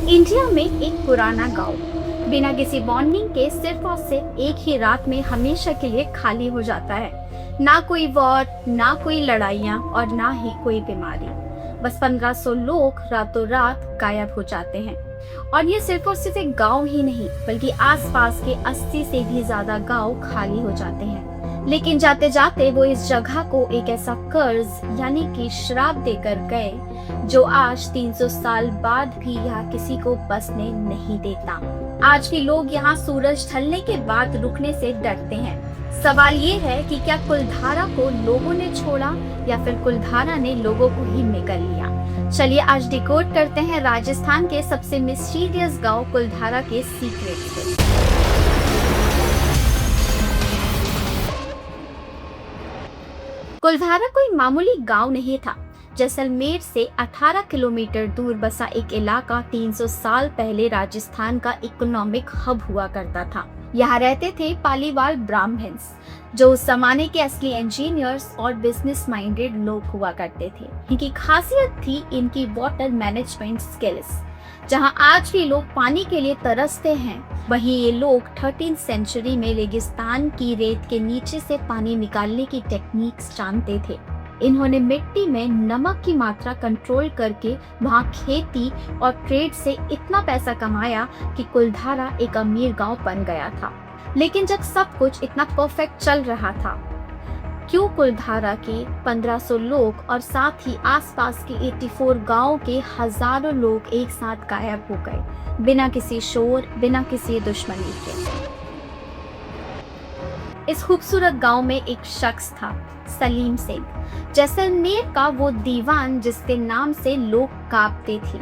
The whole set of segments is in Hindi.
इंडिया में एक पुराना गांव बिना किसी वार्निंग के सिर्फ और सिर्फ एक ही रात में हमेशा के लिए खाली हो जाता है। ना कोई वॉर, ना कोई लड़ाइयाँ और ना ही कोई बीमारी। बस 1500 लोग रातों रात गायब हो जाते हैं। और ये सिर्फ और सिर्फ एक गांव ही नहीं बल्कि आसपास के 80 से भी ज्यादा गांव खाली हो जाते हैं। लेकिन जाते जाते वो इस जगह को एक ऐसा कर्ज यानी कि श्राप देकर गए जो आज 300 साल बाद भी यहाँ किसी को बसने नहीं देता। आज भी लोग यहाँ सूरज ढलने के बाद रुकने से डरते हैं। सवाल ये है कि क्या कुलधारा को लोगों ने छोड़ा या फिर कुलधारा ने लोगों को ही निगल लिया। चलिए आज डिकोड करते हैं राजस्थान के सबसे मिस्टीरियस गांव कुलधारा के सीक्रेट से। कुलधारा कोई मामूली गांव नहीं था। जैसलमेर से 18 किलोमीटर दूर बसा एक इलाका 300 साल पहले राजस्थान का इकोनॉमिक हब हुआ करता था। यहाँ रहते थे पालीवाल ब्राह्मण्स, जो उस जमाने के असली इंजीनियर्स और बिजनेस माइंडेड लोग हुआ करते थे। इनकी खासियत थी इनकी वाटर मैनेजमेंट स्किल्स। जहाँ आज भी लोग पानी के लिए तरसते हैं, वहीं ये लोग 13th सेंचुरी में रेगिस्तान की रेत के नीचे से पानी निकालने की टेक्निक्स जानते थे। इन्होंने मिट्टी में नमक की मात्रा कंट्रोल करके वहाँ खेती और ट्रेड से इतना पैसा कमाया कि कुलधारा एक अमीर गांव बन गया था। लेकिन जब सब कुछ इतना परफेक्ट चल रहा था, क्यों कुलधारा के 1500 लोग और साथ ही आसपास के 84 गांव के हजारों लोग एक साथ गायब हो गए, बिना किसी शोर, बिना किसी दुश्मनी के। इस खूबसूरत गांव में एक शख्स था, सलीम सिंह, जैसलमेर का वो दीवान जिसके नाम से लोग कांपते थे।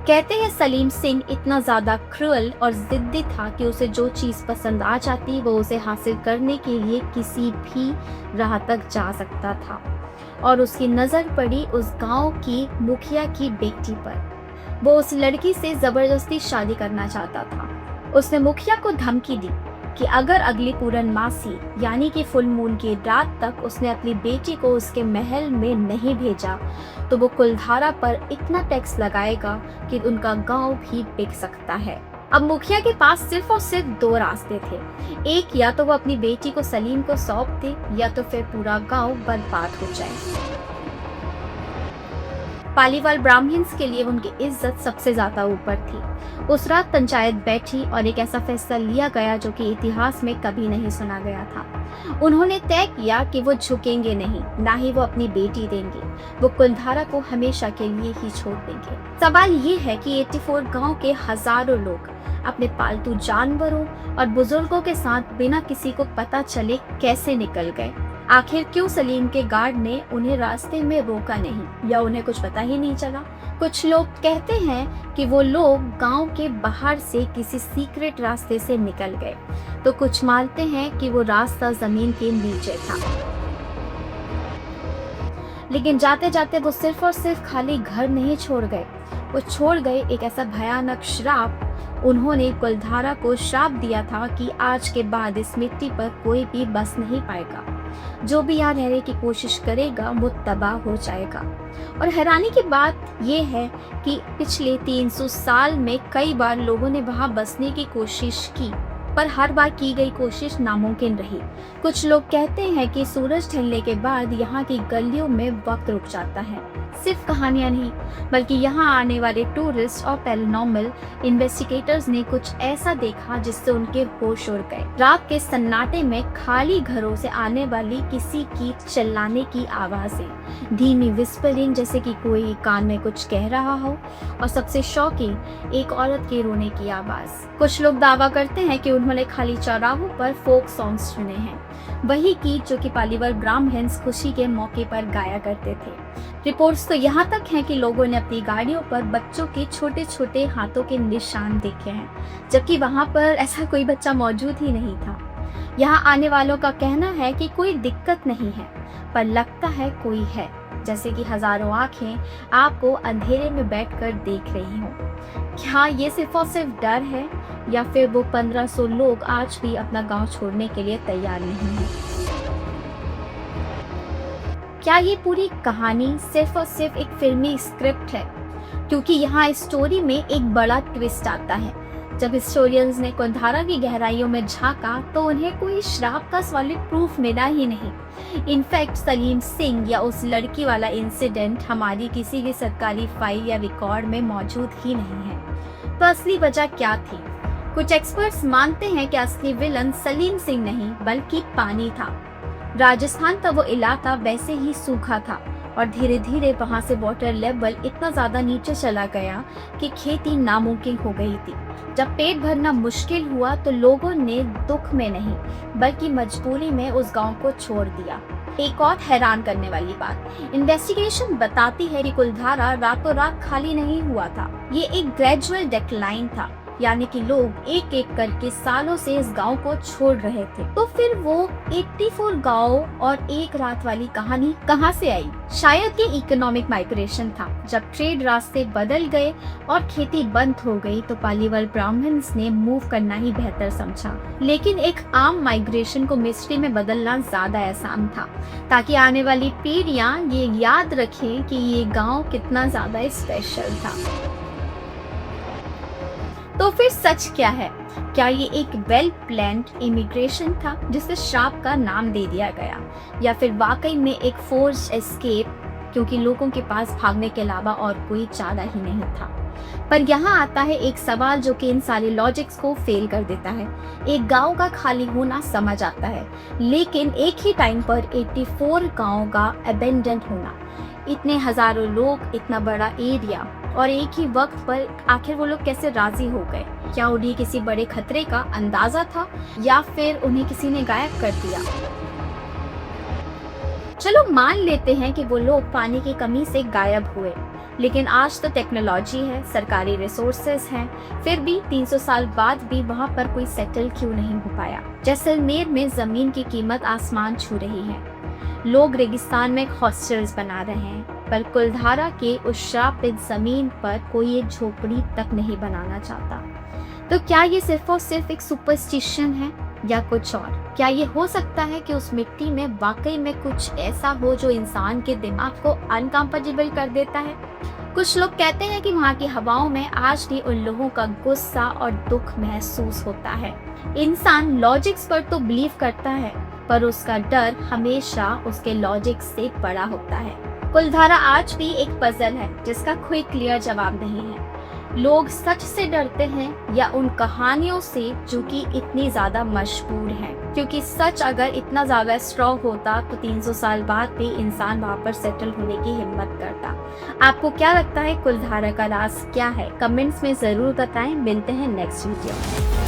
कहते हैं सलीम सिंह इतना ज्यादा क्रूअल और जिद्दी था कि उसे जो चीज पसंद आ जाती वो उसे हासिल करने के लिए किसी भी राह तक जा सकता था। और उसकी नजर पड़ी उस गांव की मुखिया की बेटी पर। वो उस लड़की से जबरदस्ती शादी करना चाहता था। उसने मुखिया को धमकी दी कि अगर अगली पूर्णमासी यानी कि फुल मून की रात तक उसने अपनी बेटी को उसके महल में नहीं भेजा तो वो कुलधारा पर इतना टैक्स लगाएगा कि उनका गांव भी बिक सकता है। अब मुखिया के पास सिर्फ और सिर्फ दो रास्ते थे। एक, या तो वो अपनी बेटी को सलीम को सौंप दे या तो फिर पूरा गांव बर्बाद हो जाए। पालीवाल ब्राह्मण्स के लिए उनकी इज्जत सबसे ज्यादा ऊपर थी। उस रात पंचायत बैठी और एक ऐसा फैसला लिया गया जो कि इतिहास में कभी नहीं सुना गया था। उन्होंने तय किया कि वो झुकेंगे नहीं, ना ही वो अपनी बेटी देंगे। वो कुलधारा को हमेशा के लिए ही छोड़ देंगे। सवाल ये है कि 84 गांव के हजारों लोग अपने पालतू जानवरों और बुजुर्गों के साथ बिना किसी को पता चले कैसे निकल गए। आखिर क्यों सलीम के गार्ड ने उन्हें रास्ते में रोका नहीं, या उन्हें कुछ पता ही नहीं चला। कुछ लोग कहते हैं कि वो लोग गांव के बाहर से किसी सीक्रेट रास्ते से निकल गए, तो कुछ मानते हैं कि वो रास्ता जमीन के नीचे था। लेकिन जाते जाते वो सिर्फ और सिर्फ खाली घर नहीं छोड़ गए, वो छोड़ गए एक ऐसा भयानक श्राप। उन्होंने कुलधारा को श्राप दिया था कि आज के बाद इस मिट्टी पर कोई भी बस नहीं पाएगा। जो भी यहाँ रहने की कोशिश करेगा वो तबाह हो जाएगा। और हैरानी की बात यह है कि पिछले 300 साल में कई बार लोगों ने वहाँ बसने की कोशिश की, पर हर बार की गई कोशिश नामुमकिन रही। कुछ लोग कहते हैं कि सूरज ढलने के बाद यहाँ की गलियों में वक्त रुक जाता है। सिर्फ कहानियां नहीं बल्कि यहाँ आने वाले टूरिस्ट और पैरानॉर्मल इन्वेस्टिगेटर्स ने कुछ ऐसा देखा जिससे उनके होश उड़ गए। रात के सन्नाटे में खाली घरों से आने वाली किसी की चिल्लाने की आवाजें, धीमी विस्परिंग जैसे कि कोई कान में कुछ कह रहा हो, और सबसे शॉकिंग एक औरत के रोने की आवाज। कुछ लोग दावा करते हैं कि उन्होंने खाली चौराहों पर फोक सॉन्ग्स सुने हैं, वही गीत जो कि पालीवाल ब्राह्मण्स खुशी के मौके पर गाया करते थे। रिपोर्ट्स तो यहाँ तक हैं कि लोगों ने अपनी गाड़ियों पर बच्चों के छोटे छोटे हाथों के निशान देखे हैं, जबकि वहाँ पर ऐसा कोई बच्चा मौजूद ही नहीं था। यहाँ आने वालों का कहना है कि कोई दिक्कत नहीं है, पर लगता है कोई है, जैसे कि हजारों आंखें आपको अंधेरे में बैठकर देख रही हों। क्या ये सिर्फ और सिर्फ डर है, या फिर वो 1500 लोग आज भी अपना गांव छोड़ने के लिए तैयार नहीं हैं? क्या ये पूरी कहानी सिर्फ और सिर्फ एक फिल्मी स्क्रिप्ट है? क्योंकि यहाँ इस स्टोरी में एक बड़ा ट्विस्ट आता है। जब हिस्टोरियंस ने कुलधारा की गहराइयों में झांका तो उन्हें कोई श्राप का सॉलिड प्रूफ मिला ही नहीं। इनफैक्ट सलीम सिंह या उस लड़की वाला इंसिडेंट हमारी किसी भी सरकारी फाइल या रिकॉर्ड में मौजूद ही नहीं है। तो असली वजह क्या थी? कुछ एक्सपर्ट्स मानते हैं कि असली विलन सलीम सिंह नहीं बल्कि पानी था। राजस्थान का वो इलाका वैसे ही सूखा था और धीरे धीरे वहाँ से वाटर लेवल इतना ज्यादा नीचे चला गया कि खेती नामुमकिन हो गई थी। जब पेट भरना मुश्किल हुआ तो लोगों ने दुख में नहीं बल्कि मजबूरी में उस गांव को छोड़ दिया। एक और हैरान करने वाली बात, इन्वेस्टिगेशन बताती है कि कुलधारा रातों रात खाली नहीं हुआ था। ये एक ग्रेजुअल डिक्लाइन था, यानी कि लोग एक एक करके सालों से इस गांव को छोड़ रहे थे। तो फिर वो 84 गांव और एक रात वाली कहानी कहां से आई? शायद ये इकोनॉमिक माइग्रेशन था। जब ट्रेड रास्ते बदल गए और खेती बंद हो गई तो पालीवाल ब्राह्मण्स ने मूव करना ही बेहतर समझा। लेकिन एक आम माइग्रेशन को मिस्ट्री में बदलना ज्यादा आसान था, ताकि आने वाली पीढ़ियां ये याद रखें कि ये गाँव कितना ज्यादा स्पेशल था। तो फिर सच क्या है? क्या ये एक वेल प्लान्ड इमिग्रेशन था जिसे श्राप का नाम दे दिया गया, या फिर वाकई में एक फोर्स्ड एस्केप क्योंकि लोगों के पास भागने के अलावा और कोई चारा ही नहीं था? पर यहाँ आता है एक सवाल जो कि इन सारे लॉजिक्स को फेल कर देता है। एक गांव का खाली होना समझ आता है, लेकिन एक ही टाइम पर 84 गांव का अबेंडन होना, इतने हजारों लोग, इतना बड़ा एरिया और एक ही वक्त पर, आखिर वो लोग कैसे राजी हो गए? क्या उन्हें किसी बड़े खतरे का अंदाजा था या फिर उन्हें किसी ने गायब कर दिया? चलो मान लेते हैं कि वो लोग पानी की कमी से गायब हुए, लेकिन आज तो टेक्नोलॉजी है, सरकारी रिसोर्सेज हैं, फिर भी 300 साल बाद भी वहाँ पर कोई सेटल क्यों नहीं हो पाया? जैसलमेर में जमीन की कीमत आसमान छू रही है, लोग रेगिस्तान में हॉस्टल्स बना रहे हैं, पर कुलधारा के उस श्रापित जमीन पर कोई एक झोपड़ी तक नहीं बनाना चाहता। तो क्या ये सिर्फ और सिर्फ एक सुपरस्टिशन है या कुछ और? क्या ये हो सकता है कि उस मिट्टी में वाकई में कुछ ऐसा हो जो इंसान के दिमाग को अनकंफर्टेबल कर देता है? कुछ लोग कहते हैं कि वहाँ की हवाओं में आज भी उन लोगों का गुस्सा और दुख महसूस होता है। इंसान लॉजिक्स पर तो बिलीव करता है, पर उसका डर हमेशा उसके लॉजिक से बड़ा होता है। कुलधारा आज भी एक पजल है जिसका कोई क्लियर जवाब नहीं है। लोग सच से डरते हैं या उन कहानियों से जो कि इतनी ज्यादा मशहूर हैं? क्योंकि सच अगर इतना ज्यादा स्ट्रॉन्ग होता तो 300 साल बाद भी इंसान वहाँ पर सेटल होने की हिम्मत करता। आपको क्या लगता है, कुलधारा का राज क्या है? कमेंट्स में जरूर बताएं। मिलते हैं नेक्स्ट वीडियो में।